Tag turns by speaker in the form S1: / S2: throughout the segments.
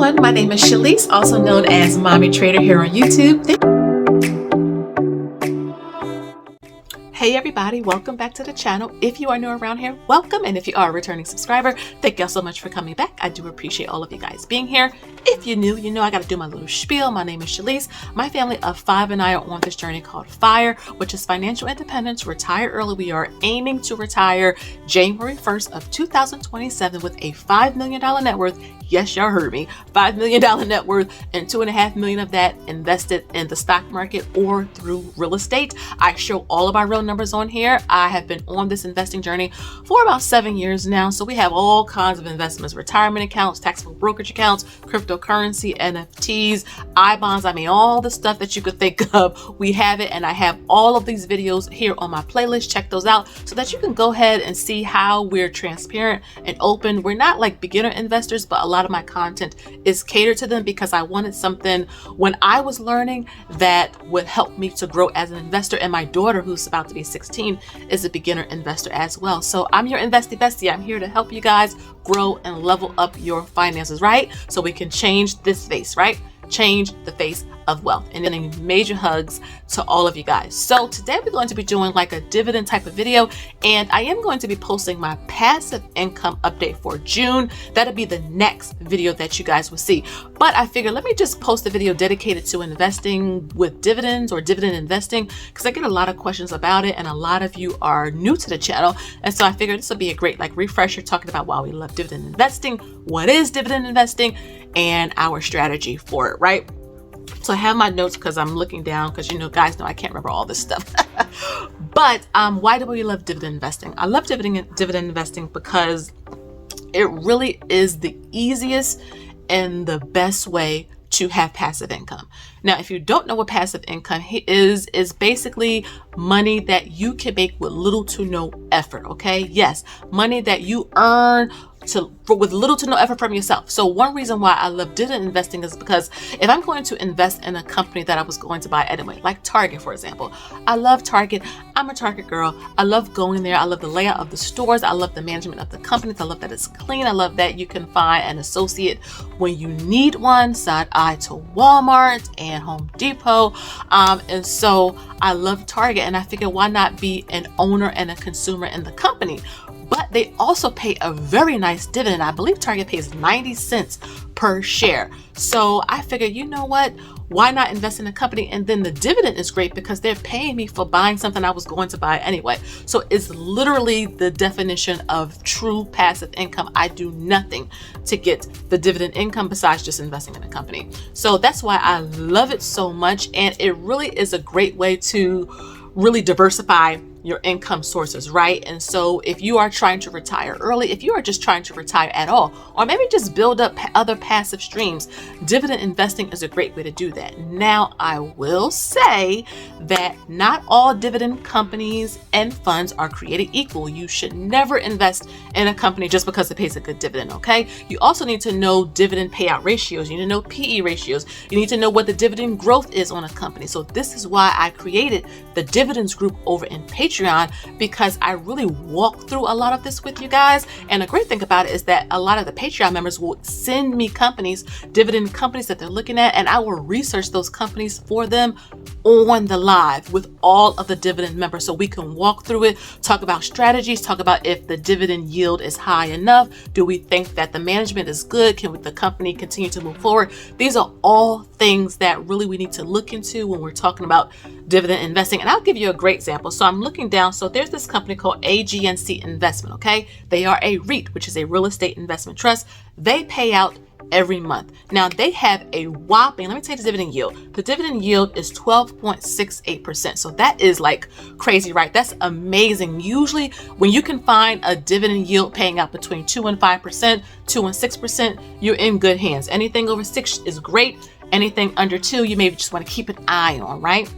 S1: everyone, my name is Shalise, also known as Mommy Trader here on YouTube. Hey everybody, welcome back to the channel. If you are new around here, welcome. And if you are a returning subscriber, thank y'all so much for coming back. I do appreciate all of you guys being here. If you're new, you know I got to do my little spiel. My name is Shalise. My family of 5 and I are on this journey called FIRE, which is financial independence, retire early. We are aiming to retire January 1st of 2027 with a $5 million net worth. Yes, y'all heard me. $5 million net worth, and $2.5 million of that invested in the stock market or through real estate. I show all of our real numbers on here. I have been on this investing journey for about 7 years now. So we have all kinds of investments, retirement accounts, taxable brokerage accounts, cryptocurrency, NFTs, I-bonds. I mean, all the stuff that you could think of, we have it. And I have all of these videos here on my playlist. Check those out so that you can go ahead and see how we're transparent and open. We're not like beginner investors, but a lot of my content is catered to them because I wanted something when I was learning that would help me to grow as an investor. And my daughter, who's about to be 16, is a beginner investor as well. So I'm your investy bestie. I'm here to help you guys grow and level up your finances, right? So we can change this face, right? Change the face of wealth. And then major hugs to all of you guys. So today we're going to be doing like a dividend type of video, and I am going to be posting my passive income update for June. That'll be the next video that you guys will see. But I figured let me just post a video dedicated to investing with dividends or dividend investing, because I get a lot of questions about it and a lot of you are new to the channel. And so I figured this will be a great like refresher talking about why we love dividend investing, what is dividend investing, and our strategy for it, right? So I have my notes because I'm looking down because you know, guys know I can't remember all this stuff. But why do we love dividend investing? I love dividend investing because it really is the easiest and the best way to have passive income. Now, if you don't know what passive income is basically money that you can make with little to no effort. Okay. Yes. Money that you earn with little to no effort from yourself. So one reason why I love dividend investing is because if I'm going to invest in a company that I was going to buy anyway, like Target, for example, I love Target. I'm a Target girl. I love going there. I love the layout of the stores. I love the management of the companies. I love that it's clean. I love that you can find an associate when you need one, side eye to Walmart and Home Depot. And so I love Target, and I figured why not be an owner and a consumer in the company? But they also pay a very nice dividend. I believe Target pays 90 cents per share. So I figured, you know what? Why not invest in a company? And then the dividend is great because they're paying me for buying something I was going to buy anyway. So it's literally the definition of true passive income. I do nothing to get the dividend income besides just investing in a company. So that's why I love it so much. And it really is a great way to really diversify your income sources, right? And so if you are trying to retire early, if you are just trying to retire at all, or maybe just build up other passive streams, dividend investing is a great way to do that. Now, I will say that not all dividend companies and funds are created equal. You should never invest in a company just because it pays a good dividend, okay? You also need to know dividend payout ratios. You need to know PE ratios. You need to know what the dividend growth is on a company. So this is why I created the dividends group over in Patreon, because I really walk through a lot of this with you guys. And the great thing about it is that a lot of the Patreon members will send me companies, dividend companies that they're looking at, and I will research those companies for them on the live with all of the dividend members, so we can walk through it, talk about strategies, talk about if the dividend yield is high enough. Do we think that the management is good? Can the company continue to move forward? These are all things that really we need to look into when we're talking about dividend investing. And I'll give you a great example. So I'm looking down. So there's this company called AGNC Investment. Okay. They are a REIT, which is a real estate investment trust. They pay out every month. Now they have a whopping, let me tell you the dividend yield. The dividend yield is 12.68%. So that is like crazy, right? That's amazing. Usually when you can find a dividend yield paying out between 2 and 5%, 2 and 6%, you're in good hands. Anything over 6 is great. Anything under 2, you maybe just want to keep an eye on, right?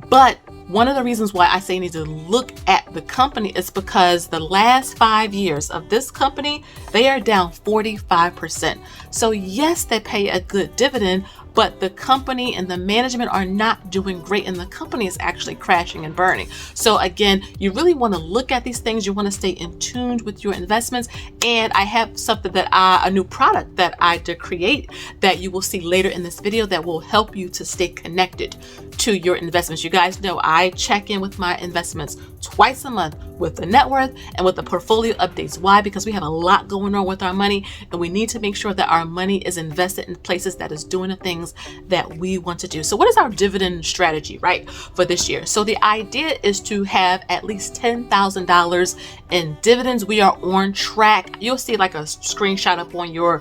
S1: But one of the reasons why I say you need to look at the company is because the last 5 years of this company, they are down 45%. So yes, they pay a good dividend, but the company and the management are not doing great, and the company is actually crashing and burning. So again, you really want to look at these things. You want to stay in tune with your investments. And I have something that a new product that I did create that you will see later in this video that will help you to stay connected to your investments. You guys know I check in with my investments twice a month with the net worth and with the portfolio updates. Why? Because we have a lot going on with our money, and we need to make sure that our money is invested in places that is doing the things that we want to do. So what is our dividend strategy, right, for this year? So the idea is to have at least $10,000 in dividends. We are on track. You'll see like a screenshot up on your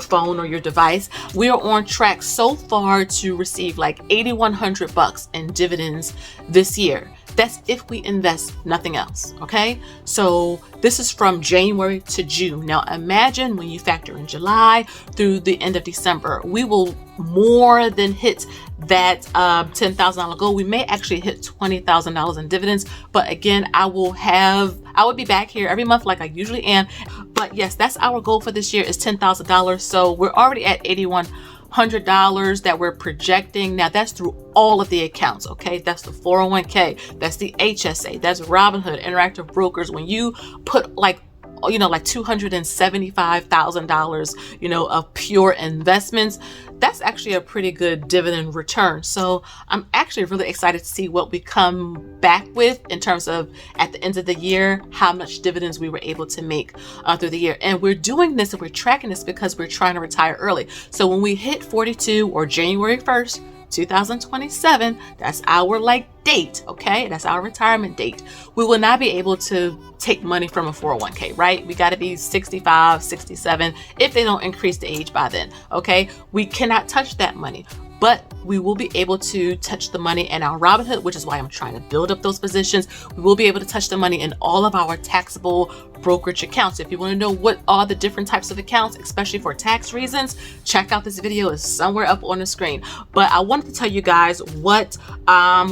S1: phone or your device. We are on track so far to receive like $8,100 in dividends this year. That's if we invest nothing else, okay? So this is from January to June. Now imagine when you factor in July through the end of December, we will more than hit that $10,000 goal. We may actually hit $20,000 in dividends, but again, I would be back here every month like I usually am. But yes, that's our goal for this year is $10,000. So we're already at $8,100 that we're projecting. Now that's through all of the accounts, okay? That's the 401k, that's the HSA, that's Robinhood, Interactive Brokers. When you put like $275,000, of pure investments, that's actually a pretty good dividend return. So I'm actually really excited to see what we come back with in terms of at the end of the year, how much dividends we were able to make through the year. And we're doing this and we're tracking this because we're trying to retire early. So when we hit 42 or January 1st, 2027, that's our date, okay? That's our retirement date. We will not be able to take money from a 401k, right? We got to be 65, 67 if they don't increase the age by then, okay? We cannot touch that money, but we will be able to touch the money in our Robinhood, which is why I'm trying to build up those positions. We will be able to touch the money in all of our taxable brokerage accounts. If you want to know what are the different types of accounts, especially for tax reasons, check out this video. It's somewhere up on the screen. But I wanted to tell you guys what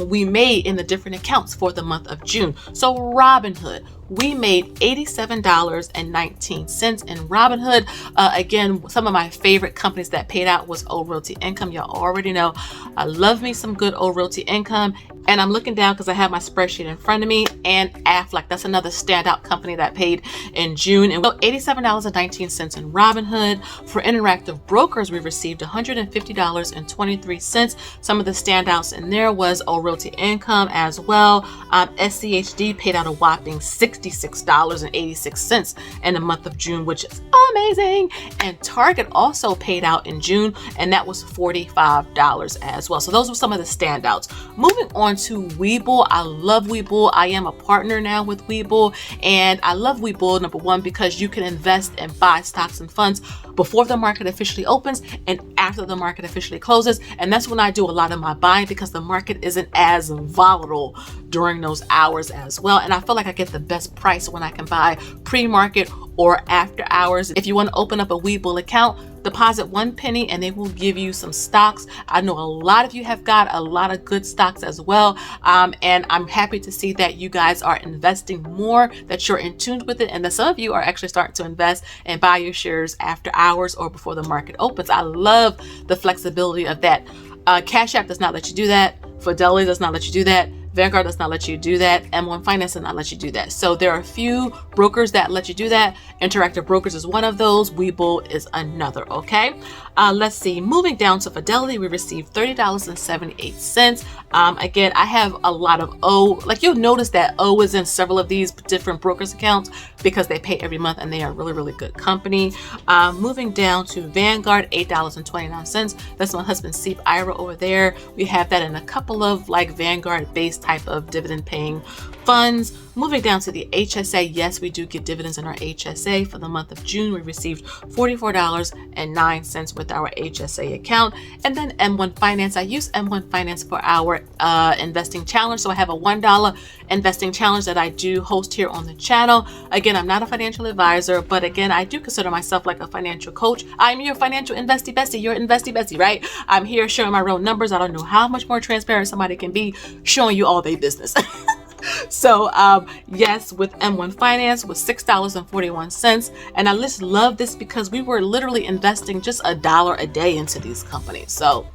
S1: we made in the different accounts for the month of June. So Robinhood, we made $87.19 in Robinhood. Again, some of my favorite companies that paid out was Old Realty Income. Y'all already know I love me some good Old Realty Income. And I'm looking down because I have my spreadsheet in front of me, and Aflac, that's another standout company that paid in June. And $87.19 in Robinhood. For Interactive Brokers, we received $150.23. Some of the standouts in there was Old Realty Income as well. SCHD paid out a whopping $66.86 in the month of June, which is amazing. And Target also paid out in June, and that was $45 as well. So those were some of the standouts. Moving on to Webull. I love Webull. I am a partner now with Webull, and I love Webull, number one, because you can invest and buy stocks and funds before the market officially opens and after the market officially closes. And that's when I do a lot of my buying because the market isn't as volatile during those hours as well. And I feel like I get the best price when I can buy pre-market or after hours. If you want to open up a Webull account, deposit 1 penny and they will give you some stocks. I know a lot of you have got a lot of good stocks as well. And I'm happy to see that you guys are investing more, that you're in tune with it, and that some of you are actually starting to invest and buy your shares after hours or before the market opens. I love the flexibility of that. Cash App does not let you do that. Fidelity does not let you do that. Vanguard does not let you do that. M1 Finance does not let you do that. So there are a few brokers that let you do that. Interactive Brokers is one of those. Webull is another, okay? Let's see. Moving down to Fidelity, we received $30.78. Again, I have a lot of O. Like you'll notice that O is in several of these different brokers accounts because they pay every month and they are really, really good company. Moving down to Vanguard, $8.29. That's my husband's SEEP IRA over there. We have that in a couple of like Vanguard based type of dividend paying funds. Moving down to the HSA, yes, we do get dividends in our HSA. For the month of June, we received $44.09 with our HSA account. And then M1 Finance, I use M1 Finance for our investing challenge. So I have a $1 investing challenge that I do host here on the channel. Again, I'm not a financial advisor, but again, I do consider myself like a financial coach. I'm your financial investy bestie, your investy bestie, right? I'm here showing my real numbers. I don't know how much more transparent somebody can be showing you all their business. So yes, with M1 Finance was $6.41. And I just love this because we were literally investing just $1 a day into these companies. So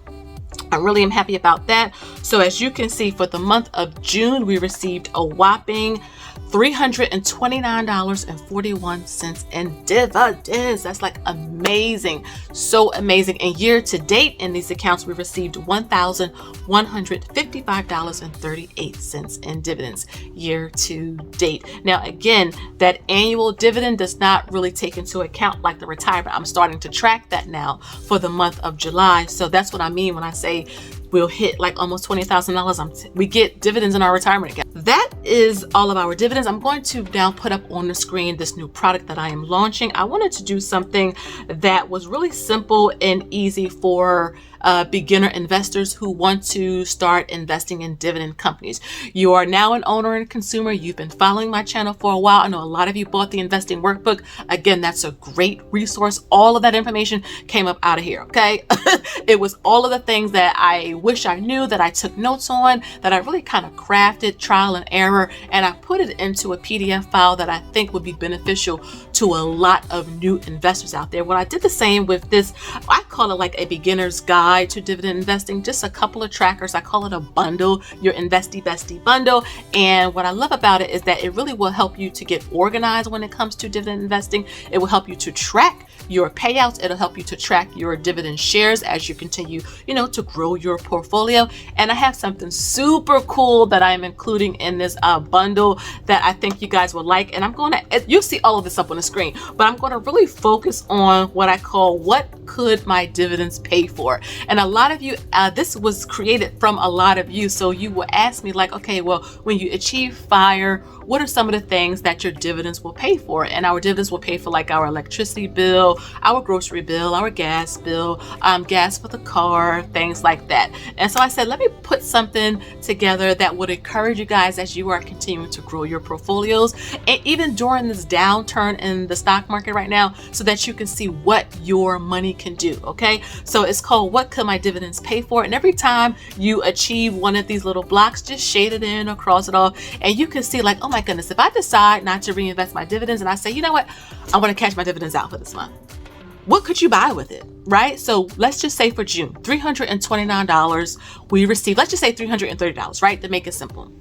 S1: I really am happy about that. So as you can see, for the month of June, we received a whopping $329.41 in dividends. That's like amazing. So amazing. And year to date in these accounts, we received $1,155.38 in dividends year to date. Now, again, that annual dividend does not really take into account like the retirement. I'm starting to track that now for the month of July. So that's what I mean when I say we'll hit like almost $20,000. We get dividends in our retirement account. That is all of our dividends. I'm going to now put up on the screen this new product that I am launching. I wanted to do something that was really simple and easy for beginner investors who want to start investing in dividend companies. You are now an owner and consumer. You've been following my channel for a while. I know a lot of you bought the investing workbook. Again, that's a great resource. All of that information came up out of here, okay? It was all of the things that I wish I knew, that I took notes on, that I really kind of crafted, trial and error, and I put it into a PDF file that I think would be beneficial to a lot of new investors out there. Well, I did the same with this. I call it like a beginner's guide to dividend investing, just a couple of trackers. I call it a bundle, your Investy Bestie bundle. And what I love about it is that it really will help you to get organized when it comes to dividend investing. It will help you to track your payouts. It'll help you to track your dividend shares as you continue, to grow your portfolio. And I have something super cool that I'm including in this bundle that I think you guys will like. And you'll see all of this up on the screen, but I'm going to really focus on what I call, what could my dividends pay for? And a lot of you, this was created from a lot of you. So you will ask me like, okay, well, when you achieve FIRE, what are some of the things that your dividends will pay for? And our dividends will pay for like our electricity bill, our grocery bill, our gas bill, gas for the car, things like that. And so I said, let me put something together that would encourage you guys as you are continuing to grow your portfolios, and even during this downturn in the stock market right now, so that you can see what your money can do, okay? So it's called What Could My Dividends Pay For? And every time you achieve one of these little blocks, just shade it in or cross it off, and you can see like, oh my goodness, if I decide not to reinvest my dividends and I say, you know what, I want to cash my dividends out for this month, what could you buy with it, right? So let's just say for June, $329 we received, let's just say $330, right? To make it simple.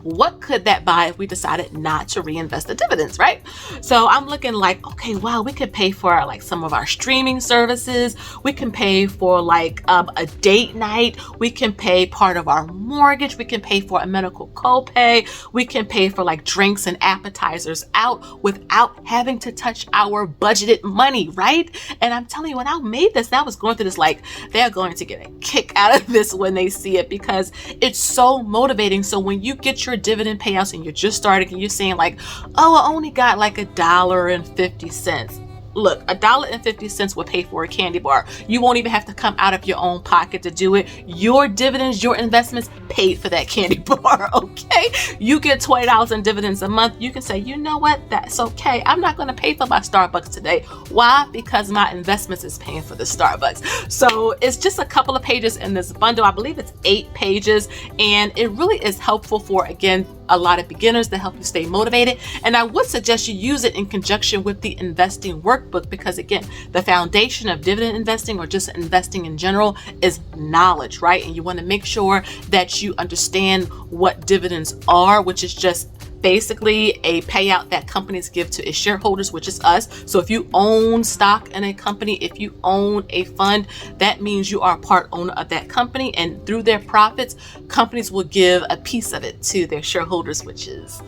S1: What could that buy if we decided not to reinvest the dividends, right? So I'm looking like, okay, wow, we could pay for like some of our streaming services. We can pay for like a date night. We can pay part of our mortgage. We can pay for a medical copay. We can pay for like drinks and appetizers out without having to touch our budgeted money, right? And I'm telling you, when I made this, I was going through this like, they're going to get a kick out of this when they see it, because it's so motivating. So when you get your dividend payouts and you're just starting and you're saying like, oh, I only got like $1.50. Look, $1.50 will pay for a candy bar. You won't even have to come out of your own pocket to do it. Your dividends, your investments paid for that candy bar, okay? You get $20 in dividends a month. You can say, you know what? That's okay. I'm not going to pay for my Starbucks today. Why? Because my investments is paying for the Starbucks. So it's just a couple of pages in this bundle. I believe it's 8 pages, and it really is helpful for, again, a lot of beginners to help you stay motivated. And I would suggest you use it in conjunction with the investing workbook, because again, the foundation of dividend investing or just investing in general is knowledge, right? And you want to make sure that you understand what dividends are, which is just basically a payout that companies give to its shareholders, which is us. So if you own stock in a company, if you own a fund, that means you are a part owner of that company, and through their profits, companies will give a piece of it to their shareholders, which is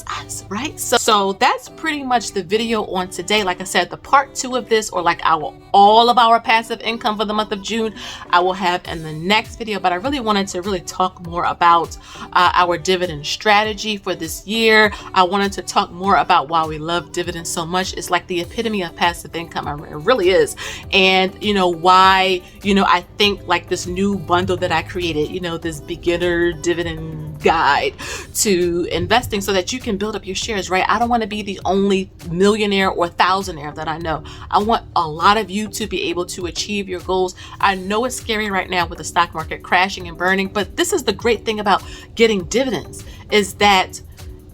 S1: us, right? So that's pretty much the video on today. Like I said, the part 2 of this, or like all of our passive income for the month of June, I will have in the next video. But I really wanted to really talk more about our dividend strategy for this year. I wanted to talk more about why we love dividends so much. It's like the epitome of passive income. It really is. And why, I think like this new bundle that I created, this beginner dividend guide to investing so that you can build up your shares, right? I don't want to be the only millionaire or thousandaire that I know. I want a lot of you to be able to achieve your goals. I know it's scary right now with the stock market crashing and burning, but this is the great thing about getting dividends, is that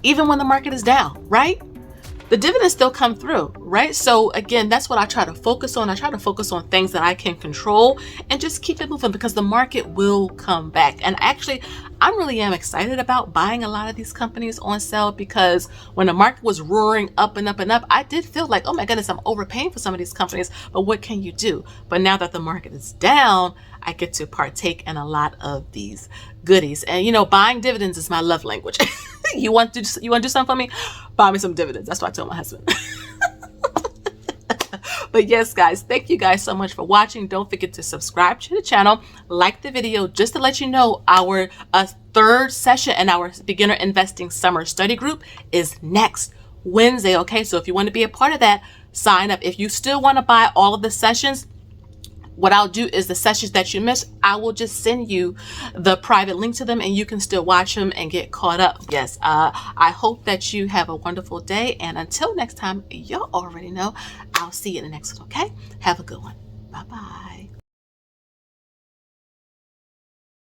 S1: even when the market is down, right? The dividends still come through, right? So again, that's what I try to focus on. I try to focus on things that I can control and just keep it moving, because the market will come back. And actually, I really am excited about buying a lot of these companies on sale, because when the market was roaring up and up and up, I did feel like, oh my goodness, I'm overpaying for some of these companies, but what can you do? But now that the market is down, I get to partake in a lot of these goodies. And buying dividends is my love language. You want to do something for me? Buy me some dividends. That's what I told my husband. But yes, guys, thank you guys so much for watching. Don't forget to subscribe to the channel, like the video, just to let you know our third session in our beginner investing summer study group is next Wednesday. Okay, so if you want to be a part of that, sign up. If you still want to buy all of the sessions, what I'll do is the sessions that you missed, I will just send you the private link to them, and you can still watch them and get caught up. Yes, I hope that you have a wonderful day. And until next time, you already know, I'll see you in the next one, okay? Have a good one. Bye-bye.